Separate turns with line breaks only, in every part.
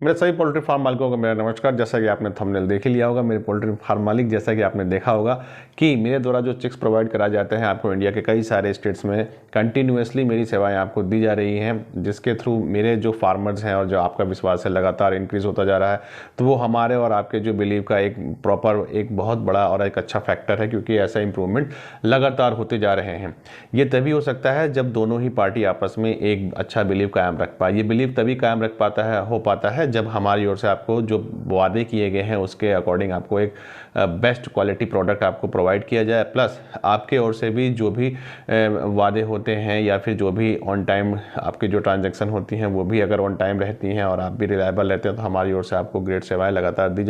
मेरे सभी poultry farm मालिकों को मेरा नमस्कार। जैसा कि आपने थंबनेल देख ही लिया होगा, मेरे पोल्ट्री फार्म मालिक, जैसा कि आपने देखा होगा कि मेरे द्वारा जो चिक्स प्रोवाइड कराए जाते हैं आपको इंडिया के कई सारे स्टेट्स में कंटिन्यूसली मेरी सेवाएं आपको दी जा रही हैं, जिसके थ्रू मेरे जो फार्मर्स हैं और जो आपका विश्वास है लगातार इंक्रीज होता जा रहा है। तो वो हमारे और आपके जो बिलीव का एक प्रॉपर एक बहुत बड़ा और एक अच्छा फैक्टर है, क्योंकि ऐसा इंप्रूवमेंट लगातार होते जा रहे हैं। ये तभी हो सकता है जब दोनों ही पार्टी आपस में एक अच्छा बिलीव कायम रख पाए। ये बिलीव तभी कायम रख पाता है हो पाता है जब हमारी ओर से आपको जो वादे किए गए हैं उसके अकॉर्डिंग आपको एक बेस्ट क्वालिटी प्रोडक्ट आपको प्रोवाइड किया जाए, प्लस आपके ओर से भी जो भी वादे होते हैं या फिर जो भी ऑन टाइम आपकी जो ट्रांजैक्शन होती हैं वो भी अगर ऑन टाइम रहती हैं और आप भी रिलायबल रहते हैं तो हमारी ओर से आपको ग्रेट सेवाएं लगातार दी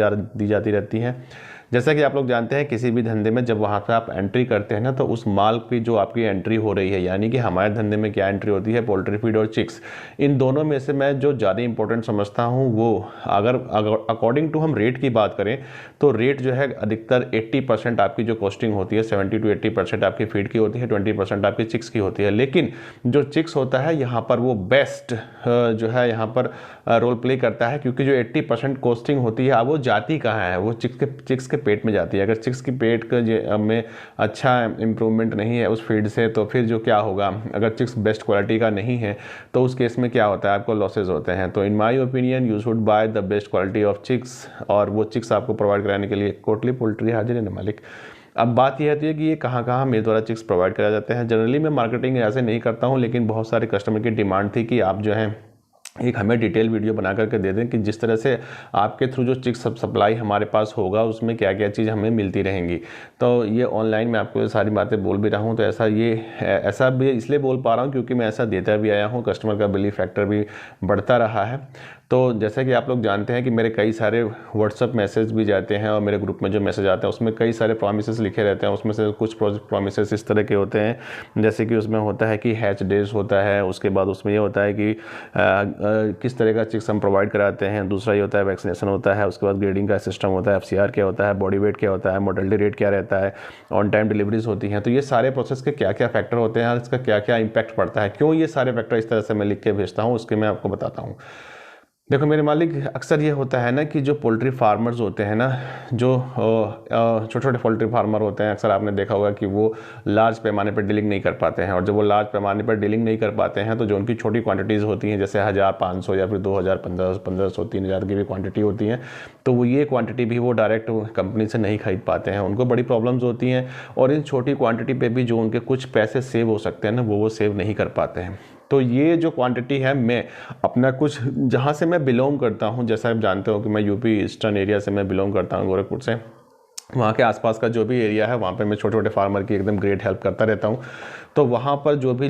जाती रहती हैं। जैसा कि आप लोग जानते हैं, किसी भी धंधे में जब वहाँ पे आप एंट्री करते हैं ना, तो उस माल की जो आपकी एंट्री हो रही है, यानी कि हमारे धंधे में क्या एंट्री होती है, पोल्ट्री फीड और चिक्स, इन दोनों में से मैं जो ज़्यादा इंपॉर्टेंट समझता हूँ वो अगर अकॉर्डिंग टू हम रेट की बात करें तो रेट जो है अधिकतर 80% आपकी जो कॉस्टिंग होती है 70 to 80% आपकी फीड की होती है, 20% आपकी चिक्स की होती है। लेकिन जो चिक्स होता है यहाँ पर वो बेस्ट जो है यहाँ पर रोल प्ले करता है, क्योंकि जो 80% कॉस्टिंग होती है वो जाती कहाँ है, वो चिक्स के पेट में जाती है। अगर चिक्स की पेट का में अच्छा इम्प्रूवमेंट नहीं है उस फीड से, तो फिर जो क्या होगा, अगर चिक्स बेस्ट क्वालिटी का नहीं है तो उस केस में क्या होता है, आपको लॉसेज होते हैं। तो in my opinion you should buy the best quality of chicks, और वो चिक्स आपको प्रोवाइड कराने के लिए कोटली पोल्ट्री हाजिर है मालिक। अब बात यह होती है कि ये कहाँ कहाँ मेरे द्वारा चिक्स प्रोवाइड कराए जाते हैं। जनरली मैं मार्केटिंग ऐसे नहीं करता हूँ, लेकिन बहुत सारे कस्टमर की डिमांड थी कि आप जो है एक हमें डिटेल वीडियो बना करके दे दें कि जिस तरह से आपके थ्रू जो चिक्स सप्लाई हमारे पास होगा उसमें क्या क्या चीज़ हमें मिलती रहेंगी। तो ये ऑनलाइन मैं आपको सारी बातें बोल भी रहा हूँ, तो ऐसा भी इसलिए बोल पा रहा हूँ क्योंकि मैं ऐसा देता भी आया हूँ, कस्टमर का बिलीव फैक्टर भी बढ़ता रहा है। तो जैसा कि आप लोग जानते हैं कि मेरे कई सारे व्हाट्सअप मैसेज भी जाते हैं और मेरे ग्रुप में जो मैसेज आते हैं उसमें कई सारे प्रोमिसेस लिखे रहते हैं। उसमें से कुछ प्रोमिसेस इस तरह के होते हैं, जैसे कि उसमें होता है कि हैच डेज होता है, उसके बाद उसमें ये होता है कि किस तरह का चिक्स हम प्रोवाइड कराते हैं, दूसरा ये होता है वैक्सीनेशन होता है, उसके बाद ग्रेडिंग का सिस्टम होता है, FCR क्या होता है, बॉडी वेट क्या होता है, मोर्टेलिटी रेट क्या रहता है, ऑन टाइम डिलीवरीज होती हैं। तो ये सारे प्रोसेस के क्या क्या फैक्टर होते हैं और इसका क्या क्या इंपैक्ट पड़ता है, क्यों ये सारे फैक्टर इस तरह से मैं लिख के भेजता हूँ, उसके मैं आपको बताता हूँ। देखो मेरे मालिक, अक्सर ये होता है ना कि जो पोल्ट्री फार्मर्स होते हैं ना, जो छोटे छोटे पोल्ट्री फार्मर होते हैं, अक्सर आपने देखा होगा कि वो लार्ज पैमाने पर डीलिंग नहीं कर पाते हैं। और जब वो लार्ज पैमाने पर डीलिंग नहीं कर पाते हैं तो जो उनकी छोटी क्वांटिटीज़ होती हैं, जैसे 1500 या फिर 2000, 1500, 3000 की भी क्वांटिटी होती हैं, तो वो ये क्वांटिटी भी वो डायरेक्ट कंपनी से नहीं खरीद पाते हैं, उनको बड़ी प्रॉब्लम्स होती हैं। और इन छोटी क्वांटिटी पे भी जो उनके कुछ पैसे सेव हो सकते हैं ना, वो सेव नहीं कर पाते हैं। तो ये जो क्वांटिटी है, मैं अपना कुछ जहाँ से मैं बिलोंग करता हूँ, जैसा आप जानते हो कि मैं यूपी ईस्टर्न एरिया से मैं बिलोंग करता हूँ, गोरखपुर से, वहाँ के आसपास का जो भी एरिया है वहाँ पे मैं छोटे छोटे फार्मर की एकदम ग्रेट हेल्प करता रहता हूँ। तो वहाँ पर जो भी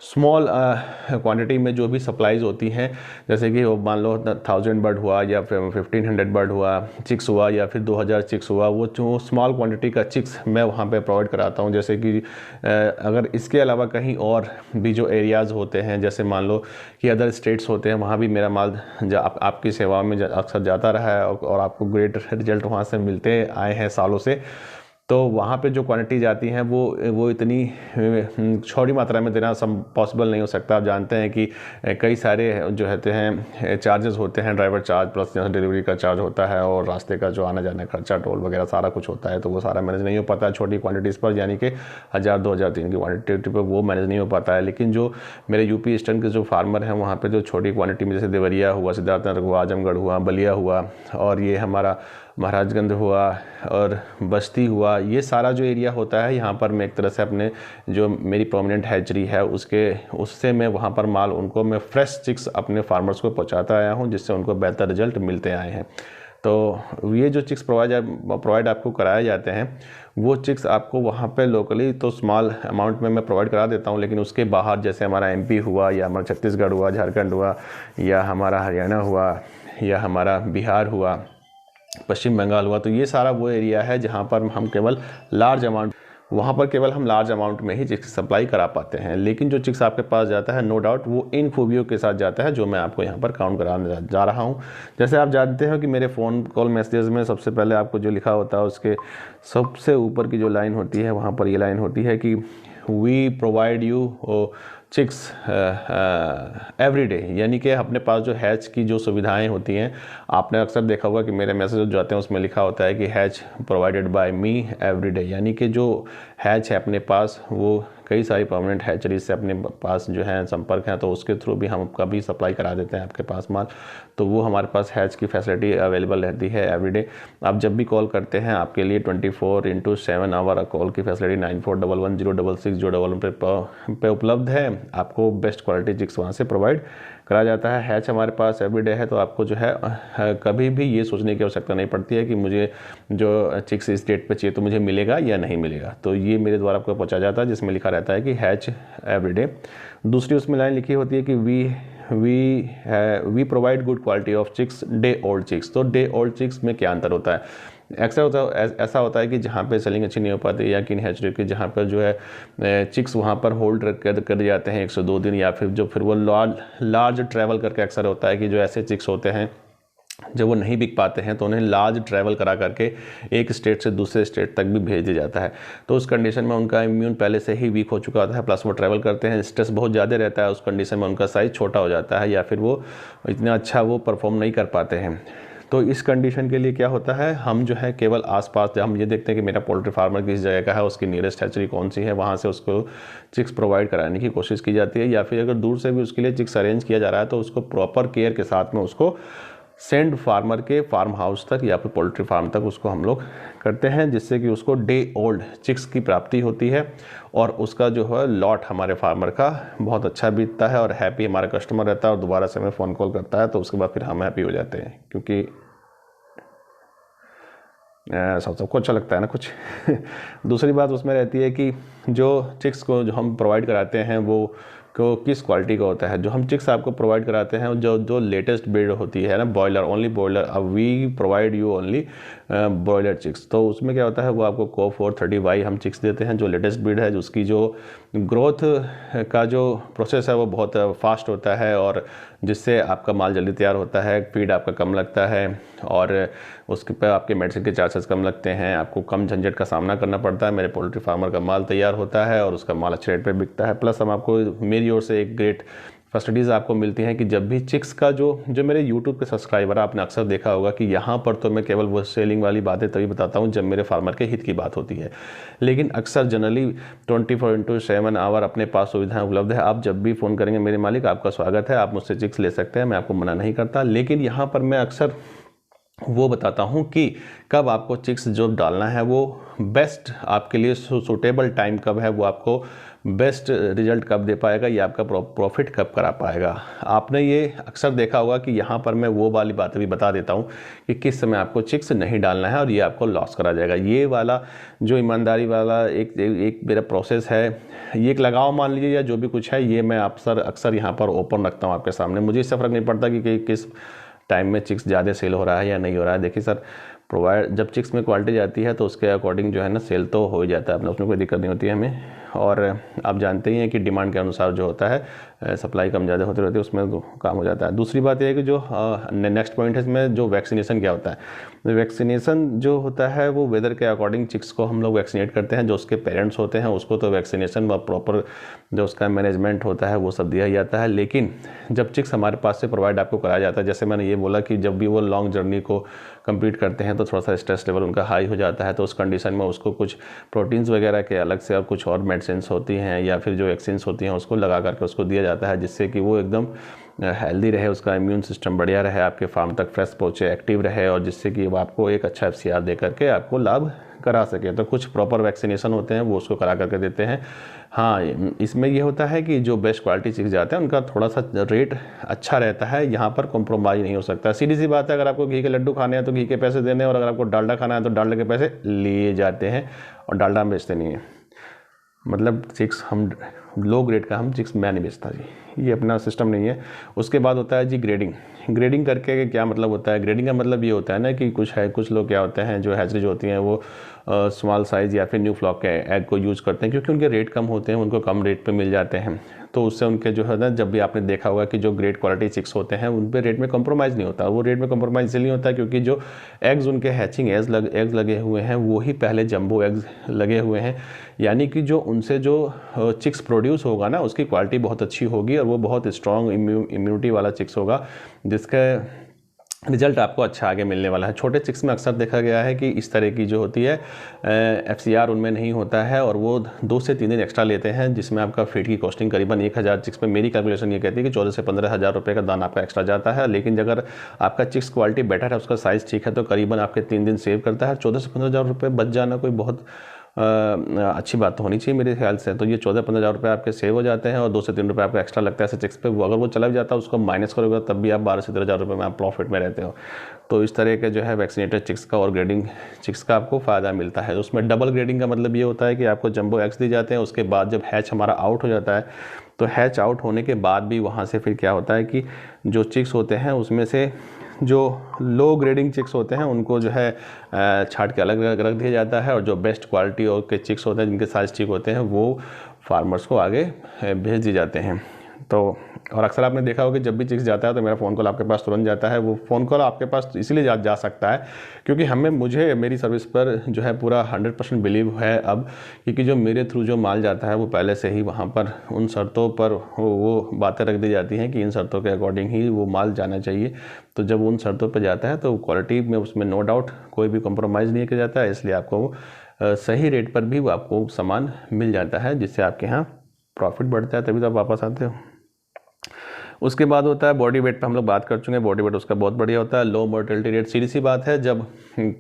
स्मॉल क्वांटिटी में जो भी सप्लाईज होती हैं, जैसे कि वो मान लो 1000 बर्ड हुआ या फिर 1500 बर्ड हुआ, चिक्स हुआ, या फिर 2000 चिक्स हुआ, वो जो स्मॉल क्वांटिटी का चिक्स मैं वहाँ पे प्रोवाइड कराता हूँ। जैसे कि अगर इसके अलावा कहीं और भी जो एरियाज़ होते हैं, जैसे मान लो कि अदर स्टेट्स होते हैं, वहाँ भी मेरा माल आपकी सेवा में अक्सर जाता रहा है और आपको ग्रेट रिजल्ट वहाँ से मिलते आए हैं सालों से। तो वहाँ पे जो क्वांटिटी जाती हैं वो इतनी छोटी मात्रा में देना पॉसिबल नहीं हो सकता। आप जानते हैं कि कई सारे जो रहते हैं चार्जेस होते हैं, ड्राइवर चार्ज प्लस डिलीवरी का चार्ज होता है और रास्ते का जो आना जाने खर्चा, टोल वगैरह सारा कुछ होता है, तो वो सारा मैनेज नहीं हो पाता है छोटी क्वांटिटीज़ पर, यानी कि 1000, 2000, 3000 की क्वांटिटी पर वो मैनेज नहीं हो पाता है। लेकिन जो मेरे यूपी ईस्टर्न के जो फार्मर हैं वहाँ पर जो छोटी क्वांटिटी में, जैसे देवरिया हुआ, सिद्धार्थनगर हुआ, आजमगढ़ हुआ, बलिया हुआ, और ये हमारा महाराजगंज हुआ और बस्ती हुआ, ये सारा जो एरिया होता है, यहाँ पर मैं एक तरह से अपने जो मेरी प्रोमिनेंट हैचरी है उससे मैं वहाँ पर माल उनको मैं फ्रेश चिक्स अपने फार्मर्स को पहुँचाता आया हूँ, जिससे उनको बेहतर रिजल्ट मिलते आए हैं। तो ये जो चिक्स प्रोवाइड आपको कराए जाते हैं, वो चिक्स आपको वहाँ पे लोकली तो स्मॉल अमाउंट में मैं प्रोवाइड करा देता हूँ, लेकिन उसके बाहर जैसे हमारा MP हुआ, या हमारा छत्तीसगढ़ हुआ, झारखंड हुआ, या हमारा हरियाणा हुआ, या हमारा बिहार हुआ, पश्चिम बंगाल हुआ, तो ये सारा वो एरिया है जहाँ पर हम केवल लार्ज अमाउंट में ही चिक्स सप्लाई करा पाते हैं। लेकिन जो चिक्स आपके पास जाता है, नो डाउट वो इन खूबियों के साथ जाता है जो मैं आपको यहाँ पर काउंट कराने जा रहा हूँ। जैसे आप जानते हो कि मेरे फ़ोन कॉल मैसेजेस में सबसे पहले आपको जो लिखा होता है उसके सबसे ऊपर की जो लाइन होती है, वहाँ पर ये लाइन होती है कि we provide you chicks everyday, यानी कि अपने पास जो हैच की जो सुविधाएं होती हैं, आपने अक्सर देखा होगा कि मेरे मैसेज जो आते हैं उसमें लिखा होता है कि hatch provided by me everyday, यानी कि जो हैच है अपने पास वो कई सारी परमानेंट हैचरीज से अपने पास जो है संपर्क हैं, तो उसके थ्रू भी हम कभी सप्लाई करा देते हैं आपके पास माल, तो वो हमारे पास हैच की फैसिलिटी अवेलेबल रहती है एवरीडे। आप जब भी कॉल करते हैं आपके लिए 24/7 आवर कॉल की फैसिलिटी 9411060611 पे उपलब्ध है। आपको बेस्ट क्वालिटी चिक्स वहाँ से प्रोवाइड करा जाता है। हैच हमारे पास एवरीडे है, तो आपको जो है कभी भी ये सोचने की आवश्यकता नहीं पड़ती है कि मुझे जो चिक्स इस डेट पे चाहिए तो मुझे मिलेगा या नहीं मिलेगा, तो ये मेरे द्वारा आपको पहुंचा जाता है, जिसमें लिखा रहता है कि हैच एवरीडे। दूसरी उसमें लाइन लिखी होती है कि we provide good quality of chicks day old chicks. तो डे ओल्ड चिक्स में क्या अंतर होता है? ऐसा होता है कि जहाँ पे सेलिंग अच्छी नहीं हो पाती या किन हैचरी की जहाँ पर जो है चिक्स वहाँ पर होल्ड कर जाते हैं 102 दिन, या फिर वो लार्ज ट्रैवल करके अक्सर होता है कि जो ऐसे चिक्स होते हैं जब वो नहीं बिक पाते हैं तो उन्हें लार्ज ट्रैवल करा करके एक स्टेट से दूसरे स्टेट तक भी भेज दिया जाता है। तो उस कंडीशन में उनका इम्यून पहले से ही वीक हो चुका होता है, प्लस वो ट्रैवल करते हैं, स्ट्रेस बहुत ज़्यादा रहता है, उस कंडीशन में उनका साइज़ छोटा हो जाता है या फिर वो इतना अच्छा वो परफॉर्म नहीं कर पाते हैं। तो इस कंडीशन के लिए क्या होता है, हम जो है केवल आसपास जब हम ये देखते हैं कि मेरा पोल्ट्री फार्मर किस जगह का है, उसकी नियरेस्ट हैचरी कौन सी है, वहाँ से उसको चिक्स प्रोवाइड कराने की कोशिश की जाती है, या फिर अगर दूर से भी उसके लिए चिक्स अरेंज किया जा रहा है तो उसको प्रॉपर केयर के साथ में उसको सेंड फार्मर के फार्म हाउस तक या फिर पोल्ट्री फार्म तक उसको हम लोग करते हैं, जिससे कि उसको डे ओल्ड चिक्स की प्राप्ति होती है और उसका जो है लॉट हमारे फार्मर का बहुत अच्छा बीतता है और हैप्पी हमारा कस्टमर रहता है और दोबारा से हमें फ़ोन कॉल करता है, तो उसके बाद फिर हम हैप्पी हो जाते हैं, क्योंकि सबको अच्छा लगता है ना कुछ। दूसरी बात उसमें रहती है कि जो चिक्स को जो हम प्रोवाइड कराते हैं वो को किस क्वालिटी का होता है। जो हम चिक्स आपको प्रोवाइड कराते हैं जो लेटेस्ट ब्रीड होती है ना, बॉयलर, ओनली बॉयलर, अब we provide you only boiler chicks. तो उसमें क्या होता है, वो आपको को 430Y हम चिक्स देते हैं जो लेटेस्ट ब्रीड है, उसकी जो ग्रोथ का जो प्रोसेस है वो बहुत फास्ट होता है और जिससे आपका माल जल्दी तैयार होता है, फीड आपका कम लगता है और उसके पर आपके मेडिसिन के चार्जेस कम लगते हैं, आपको कम झंझट का सामना करना पड़ता है। मेरे पोल्ट्री फार्मर का माल तैयार होता है और उसका माल अच्छे रेट पे बिकता है। प्लस हम आपको मेरी ओर से एक ग्रेट फैसिलिटीज़ आपको मिलती हैं कि जब भी चिक्स का जो मेरे यूट्यूब पे सब्सक्राइबर है, आपने अक्सर देखा होगा कि यहाँ पर तो मैं केवल वो सेलिंग वाली बातें तभी बताता हूँ जब मेरे फार्मर के हित की बात होती है, लेकिन अक्सर जनरली 24/7 आवर अपने पास सुविधाएं उपलब्ध है। आप जब भी फ़ोन करेंगे मेरे मालिक, आपका स्वागत है, आप मुझसे चिक्स ले सकते हैं, मैं आपको मना नहीं करता। लेकिन यहाँ पर मैं अक्सर वो बताता हूँ कि कब आपको चिक्स जो डालना है वो बेस्ट आपके लिए सूटेबल टाइम कब है, वो आपको बेस्ट रिजल्ट कब दे पाएगा, ये आपका प्रॉफिट कब करा पाएगा। आपने ये अक्सर देखा होगा कि यहाँ पर मैं वो वाली बातें भी बता देता हूँ कि किस समय आपको चिक्स नहीं डालना है और ये आपको लॉस करा जाएगा। ये वाला जो ईमानदारी वाला एक मेरा प्रोसेस है, ये एक लगाव मान लीजिए या जो भी कुछ है, ये मैं अक्सर यहाँ पर ओपन रखता हूँ आपके सामने। मुझे इससे फ़र्क नहीं पड़ता कि किस टाइम में चिक्स ज़्यादा सेल हो रहा है या नहीं हो रहा है। देखिए सर, जब चिक्स में क्वालिटी जाती है तो उसके अकॉर्डिंग जो है ना सेल तो हो ही जाता है अपना, उसमें कोई दिक्कत नहीं होती है हमें। और आप जानते ही हैं कि डिमांड के अनुसार जो होता है सप्लाई कम ज़्यादा होती रहती है, उसमें तो काम हो जाता है। दूसरी बात यह है कि जो नेक्स्ट पॉइंट है इसमें, जो वैक्सीनेशन क्या होता है। वैक्सीनेशन जो होता है वो वेदर के अकॉर्डिंग चिक्स को हम लोग वैक्सीनेट करते हैं। जो उसके पेरेंट्स होते हैं उसको तो वैक्सीनेशन व प्रॉपर जो उसका मैनेजमेंट होता है वो सब दिया जाता है। लेकिन जब चिक्स हमारे पास से प्रोवाइड आपको कराया जाता है, जैसे मैंने ये बोला कि जब भी वो लॉन्ग जर्नी को कंप्लीट करते हैं तो थोड़ा सा स्ट्रेस लेवल उनका हाई हो जाता है, तो उस कंडीशन में उसको कुछ प्रोटीन्स वगैरह के अलग से और कुछ और मेडिसिन्स होती हैं या फिर जो वैक्सीन्स होती हैं उसको लगा करके उसको दिया जाता है, जिससे कि वो एकदम हेल्दी रहे, उसका इम्यून सिस्टम बढ़िया रहे, आपके फार्म तक फ्रेश पहुँचे, एक्टिव रहे और जिससे कि वो आपको एक अच्छा FCR दे करके आपको लाभ करा सके। तो कुछ प्रॉपर वैक्सीनेशन होते हैं वो उसको करा करके देते हैं। हाँ, इसमें ये होता है कि जो बेस्ट क्वालिटी चिक्स जाते हैं उनका थोड़ा सा रेट अच्छा रहता है, यहाँ पर कॉम्प्रोमाइज़ नहीं हो सकता। सीधी सी बात है, अगर आपको घी के लड्डू खाने हैं तो घी के पैसे देने हैं और अगर आपको डालडा खाना है तो डालडा के पैसे लिए जाते हैं और डालडा हम बेचते नहीं हैं। मतलब चिक्स हम लो ग्रेड का हम चिक्स मैं नहीं बेचता जी, ये अपना सिस्टम नहीं है। उसके बाद होता है जी ग्रेडिंग। ग्रेडिंग करके क्या मतलब होता है? ग्रेडिंग का मतलब ये होता है ना कि कुछ लोग क्या होते हैं जो हैचरीज होती हैं वो स्मॉल साइज़ या फिर न्यू फ्लॉक के एग को यूज़ करते हैं क्योंकि उनके रेट कम होते हैं, उनको कम रेट पे मिल जाते हैं। तो उससे उनके जो है ना, जब भी आपने देखा होगा कि जो ग्रेट क्वालिटी चिक्स होते हैं उन पे रेट में कॉम्प्रोमाइज़ नहीं होता। वो रेट में कॉम्प्रोमाइज़ इसलिए होता है क्योंकि जो एग्स उनके हैचिंग एग्स लगे हुए हैं वो ही पहले जंबो एग्स लगे हुए हैं, यानी कि जो उनसे जो चिक्स प्रोड्यूस होगा ना उसकी क्वालिटी बहुत अच्छी होगी और वो बहुत स्ट्रॉन्ग इम्यूनिटी वाला चिक्स होगा, जिसका रिजल्ट आपको अच्छा आगे मिलने वाला है। छोटे चिक्स में अक्सर देखा गया है कि इस तरह की जो होती है FCR उनमें नहीं होता है और वो 2 से 3 दिन एक्स्ट्रा लेते हैं, जिसमें आपका फीड की कॉस्टिंग करीबन 1000 चिक्स पे, मेरी कैलकुलेशन ये कहती है कि 14 से 15 हज़ार रुपये का दाना आपका एक्स्ट्रा जाता है। लेकिन अगर आपका चिक्स क्वालिटी बेटर है, उसका साइज़ ठीक है, तो करीबन आपके 3 दिन सेव करता है। 14 से 15 हज़ार रुपये बच जाना कोई बहुत अच्छी बात तो होनी चाहिए मेरे ख्याल से। तो ये 14-15 हज़ार रुपये आपके सेव हो जाते हैं और 2 से 3 रुपये आपका एक्स्ट्रा लगता है ऐसे चिक्स पे। वो अगर वो चला भी जाता है उसको माइनस करोगे तब भी आप 12 से 13 हज़ार रुपये में आप प्रॉफिट में रहते हो। तो इस तरह के जो है वैक्सीनेटेड चिक्स का और ग्रेडिंग चिक्स का आपको फ़ायदा मिलता है। उसमें डबल ग्रेडिंग का मतलब ये होता है कि आपको जंबो एग्स दी जाते हैं, उसके बाद जब हैच हमारा आउट हो जाता है तो हैच आउट होने के बाद भी वहाँ से फिर क्या होता है कि जो चिक्स होते हैं उसमें से जो लो ग्रेडिंग चिक्स होते हैं उनको जो है छांट के अलग रख दिया जाता है और जो बेस्ट क्वालिटी और के चिक्स होते हैं जिनके साइज ठीक होते हैं वो फार्मर्स को आगे भेज दिए जाते हैं। तो और अक्सर आपने देखा होगा कि जब भी चिक्स जाता है तो मेरा फ़ोन कॉल आपके पास तुरंत जाता है। वो फ़ोन कॉल आपके पास इसलिए जा सकता है क्योंकि मुझे मेरी सर्विस पर जो है पूरा 100% बिलीव है अब, क्योंकि जो मेरे थ्रू जो माल जाता है वो पहले से ही वहाँ पर उन शर्तों पर वो बातें रख दी जाती हैं कि इन शर्तों के अकॉर्डिंग ही वो माल जाना चाहिए। तो जब उन शर्तों पर जाता है तो क्वालिटी में उसमें नो डाउट कोई भी कॉम्प्रोमाइज़ नहीं किया जाता है, इसलिए आपको सही रेट पर भी आपको सामान मिल जाता है, जिससे आपके यहाँ प्रॉफिट बढ़ता है, तभी तो आप वापस आते हो। उसके बाद होता है बॉडी वेट पे हम लोग बात कर चुके हैं। बॉडी वेट उसका बहुत बढ़िया होता है, लो मोर्टेलिटी रेट। सीधी सी बात है, जब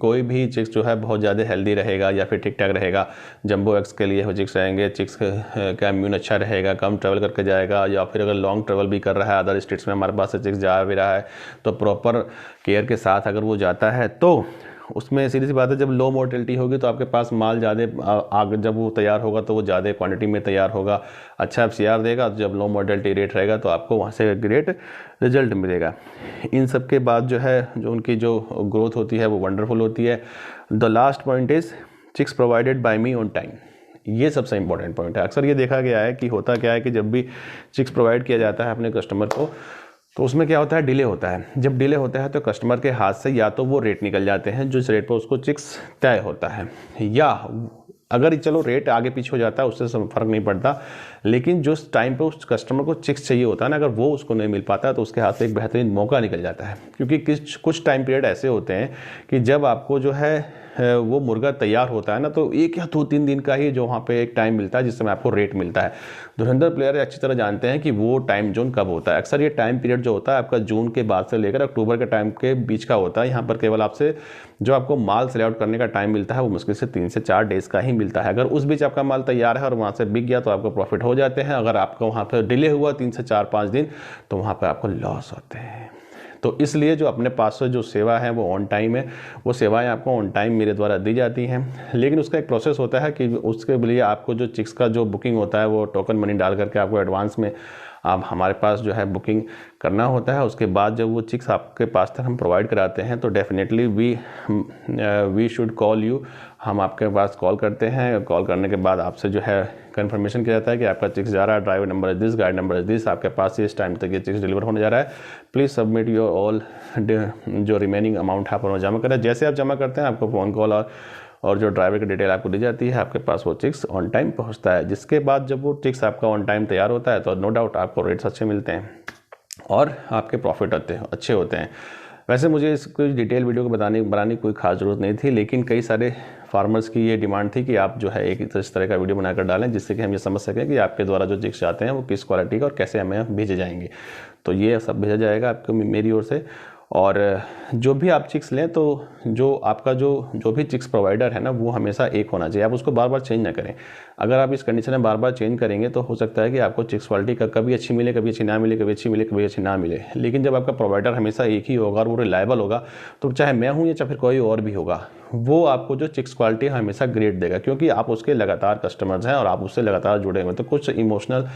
कोई भी चिक्स जो है बहुत ज़्यादा हेल्दी रहेगा या फिर ठीक ठाक रहेगा, जंबो एग्स के लिए वो चिक्स रहेंगे, चिक्स का इम्यून अच्छा रहेगा, कम ट्रैवल करके जाएगा, या फिर अगर लॉन्ग ट्रैवल भी कर रहा है अदर स्टेट्स में हमारे पास से चिक्स जा भी रहा है, तो प्रॉपर केयर के साथ अगर वो जाता है तो उसमें सीधी सी बात है, जब लो मोर्टेलिटी होगी तो आपके पास माल ज़्यादा आगे जब वो तैयार होगा तो वो ज़्यादा क्वांटिटी में तैयार होगा, अच्छा FCR देगा। तो जब लो मोर्टेलिटी रेट रहेगा तो आपको वहाँ से ग्रेट रिजल्ट मिलेगा। इन सब के बाद जो है जो उनकी जो ग्रोथ होती है वो वंडरफुल होती है। The last point is chicks provided by me on time. ये सबसे इंपॉर्टेंट पॉइंट है। अक्सर ये देखा गया है कि होता क्या है कि जब भी चिक्स प्रोवाइड किया जाता है अपने कस्टमर को तो उसमें क्या होता है, डिले होता है। जब डिले होता है तो कस्टमर के हाथ से या तो वो रेट निकल जाते हैं जिस रेट पर उसको चिक्स तय होता है, या अगर चलो रेट आगे पीछे हो जाता है उससे फ़र्क नहीं पड़ता, लेकिन जो टाइम पे उस कस्टमर को चिक्स चाहिए होता है ना, अगर वो उसको नहीं मिल पाता तो उसके हाथ से एक बेहतरीन मौका निकल जाता है। क्योंकि कुछ टाइम पीरियड ऐसे होते हैं कि जब आपको जो है वो मुर्गा तैयार होता है ना, तो 1 या 2-3 दिन का ही जो वहाँ पे एक टाइम मिलता है जिस समय आपको रेट मिलता है। धुरंधर प्लेयर अच्छी तरह जानते हैं कि वो टाइम जोन कब होता है। अक्सर ये टाइम पीरियड जो होता है आपका जून के बाद से लेकर अक्टूबर के टाइम के बीच का होता है। यहाँ पर केवल आपसे जो आपको माल सेल आउट करने का टाइम मिलता है वो मुश्किल से 3 से 4 डेज़ का ही मिलता है। अगर उस बीच आपका माल तैयार है और वहाँ से बिक गया तो आपको प्रॉफिट हो जाते हैं। अगर आपका वहाँ पर डिले हुआ 3 से 4-5 दिन तो वहाँ पर आपको लॉस होते हैं। तो इसलिए जो अपने पास से जो सेवा है वो ऑन टाइम है, वो सेवाएं आपको ऑन टाइम मेरे द्वारा दी जाती हैं। लेकिन उसका एक प्रोसेस होता है कि उसके लिए आपको जो चिक्स का जो बुकिंग होता है वो टोकन मनी डाल करके आपको एडवांस में आप हमारे पास जो है बुकिंग करना होता है। उसके बाद जब वो चिक्स आपके पास तक हम प्रोवाइड कराते हैं तो definitely we should call you. हम आपके पास कॉल करते हैं, कॉल करने के बाद आपसे जो है कंफर्मेशन किया जाता है कि आपका चिक्स जा रहा है, driver number is this, guide number is this, आपके पास इस टाइम तक ये चिक्स डिलीवर होने जा रहा है, प्लीज़ सबमिट योर ऑल जो रिमेनिंग अमाउंट आप जमा करें। जैसे आप जमा करते हैं आपको फ़ोन कॉल और जो ड्राइवर की डिटेल आपको दी जाती है, आपके पास वो चिक्स ऑन टाइम पहुंचता है। जिसके बाद जब वो चिक्स आपका ऑन टाइम तैयार होता है तो नो डाउट आपको रेट्स अच्छे मिलते हैं और आपके प्रॉफिट अच्छे होते हैं। वैसे मुझे इस कोई डिटेल वीडियो को बनाने की कोई खास ज़रूरत नहीं थी, लेकिन कई सारे फार्मर्स की ये डिमांड थी कि आप जो है एक इस तरह का वीडियो बनाकर डालें जिससे कि हम ये समझ सकें कि आपके द्वारा जो चिक्स आते हैं वो किस क्वालिटी का और कैसे हमें भेजे जाएंगे। तो ये सब भेजा जाएगा आपको मेरी ओर से। और जो भी आप चिक्स लें तो जो आपका जो भी चिक्स प्रोवाइडर है ना वो हमेशा एक होना चाहिए। आप उसको बार बार चेंज ना करें। अगर आप इस कंडीशन में बार बार चेंज करेंगे तो हो सकता है कि आपको चिक्स क्वालिटी का कभी अच्छी मिले, कभी अच्छी ना मिले, कभी अच्छी मिले, कभी अच्छी ना मिले। लेकिन जब आपका प्रोवाइडर हमेशा एक ही होगा और वो रिलायबल होगा तो चाहे मैं हूँ या चाहे फिर कोई और भी होगा, वो आपको जो चिक्स क्वालिटी हमेशा ग्रेड देगा, क्योंकि आप उसके लगातार कस्टमर्स हैं और आप उससे लगातार जुड़े हुए हैं। तो कुछ इमोशनल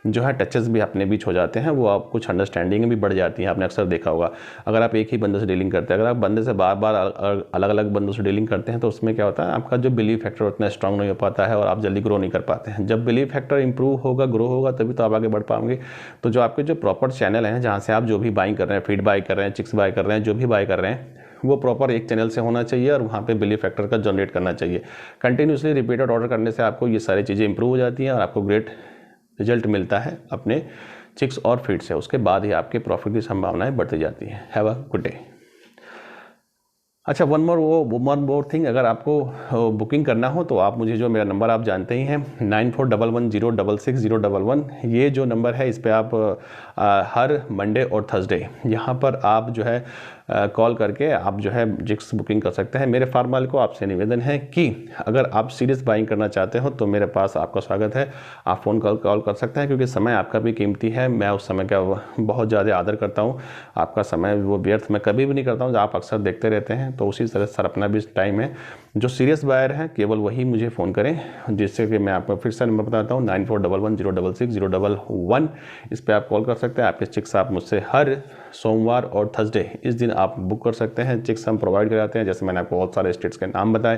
जो है टचेस भी अपने बीच हो जाते हैं, वो आप कुछ अंडरस्टैंडिंग भी बढ़ जाती है। आपने अक्सर देखा होगा, अगर आप एक ही बंदे से डीलिंग करते हैं, अगर आप बंदे से बार बार अलग अलग बंदों से डीलिंग करते हैं, तो उसमें क्या होता है, आपका जो बिलीव फैक्टर उतना स्ट्रांग नहीं हो पाता है और आप जल्दी ग्रो नहीं कर पाते हैं। जब बिलीव फैक्टर इंप्रूव होगा, ग्रो होगा, तभी तो आप आगे बढ़ पाएंगे। तो जो आपके जो प्रॉपर चैनल हैं, जहाँ से आप जो भी बाइंग कर रहे हैं, फीड बाई कर रहे हैं, चिक्स बाई कर रहे हैं, जो भी बाई कर रहे हैं, वो प्रॉपर एक चैनल से होना चाहिए और वहाँ पे बिलीव फैक्टर का जनरेट करना चाहिए। कंटिन्यूसली रिपीटेड ऑर्डर करने से आपको ये सारी चीज़ें इंप्रूव हो जाती हैं और आपको ग्रेट रिजल्ट मिलता है अपने चिक्स और फीड से। उसके बाद ही आपके प्रॉफिट की संभावनाएं बढ़ती जाती हैं। Have a good day. अच्छा, वन मोर थिंग, अगर आपको बुकिंग करना हो तो आप मुझे, जो मेरा नंबर आप जानते ही हैं, 9411066011, ये जो नंबर है, इस पर आप हर मंडे और थर्सडे यहाँ पर आप जो है कॉल करके आप जो है जिक्स बुकिंग कर सकते हैं। मेरे फार्मर को आपसे निवेदन है कि अगर आप सीरियस बाइंग करना चाहते हो तो मेरे पास आपका स्वागत है। आप फ़ोन कॉल कर सकते हैं, क्योंकि समय आपका भी कीमती है। मैं उस समय का बहुत ज़्यादा आदर करता हूँ। आपका समय वो व्यर्थ मैं कभी भी नहीं करता हूँ, आप अक्सर देखते रहते हैं। तो उसी तरह सर अपना भी टाइम है। जो सीरियस बायर हैं केवल वही मुझे फ़ोन करें, जिससे कि मैं आपको फिर से नंबर बताता हूँ, 9411066011। इस पर आप कॉल कर सकते हैं। आपके चिक्स आप मुझसे हर सोमवार और थर्सडे इस दिन आप बुक कर सकते हैं। चिक्स हम प्रोवाइड कराते हैं। जैसे मैंने आपको बहुत सारे स्टेट्स के नाम बताए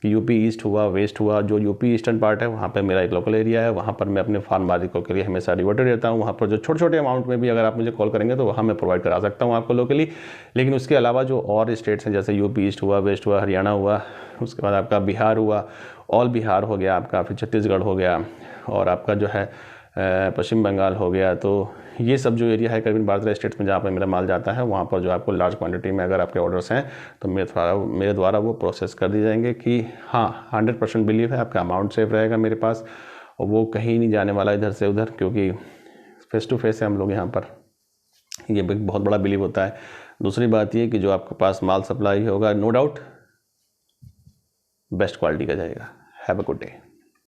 कि यूपी ईस्ट हुआ, वेस्ट हुआ। जो यूपी ईस्टर्न पार्ट है, वहाँ पर मेरा एक लोकल एरिया है, वहाँ पर मैं अपने फार्म मालिकों के लिए हमेशा डिवोटेड रहता हूँ। वहाँ पर जो छोटे छोटे अमाउंट में भी अगर आप मुझे कॉल करेंगे तो वहाँ मैं प्रोवाइड करा सकता हूँ आपको लोकली। लेकिन उसके अलावा जो और स्टेट्स हैं, जैसे यूपी ईस्ट हुआ, वेस्ट हुआ, हरियाणा हुआ, उसके बाद आपका बिहार हुआ, ऑल बिहार हो गया आपका, फिर छत्तीसगढ़ हो गया, और आपका जो है पश्चिम बंगाल हो गया। तो ये सब जो एरिया है करीबन 12 स्टेट्स में जहाँ पर मेरा माल जाता है, वहाँ पर जो आपको लार्ज क्वांटिटी में अगर आपके ऑर्डर्स हैं तो मेरे द्वारा वो प्रोसेस कर दिए जाएंगे। कि हाँ, 100% बिलीव है, आपका अमाउंट सेफ रहेगा मेरे पास और वो कहीं नहीं जाने वाला इधर से उधर, क्योंकि फेस टू फेस है हम लोग यहाँ पर। ये बहुत बड़ा बिलीव होता है। दूसरी बात ये कि जो आपके पास माल सप्लाई होगा, नो डाउट बेस्ट क्वालिटी का जाएगा। Have a good day.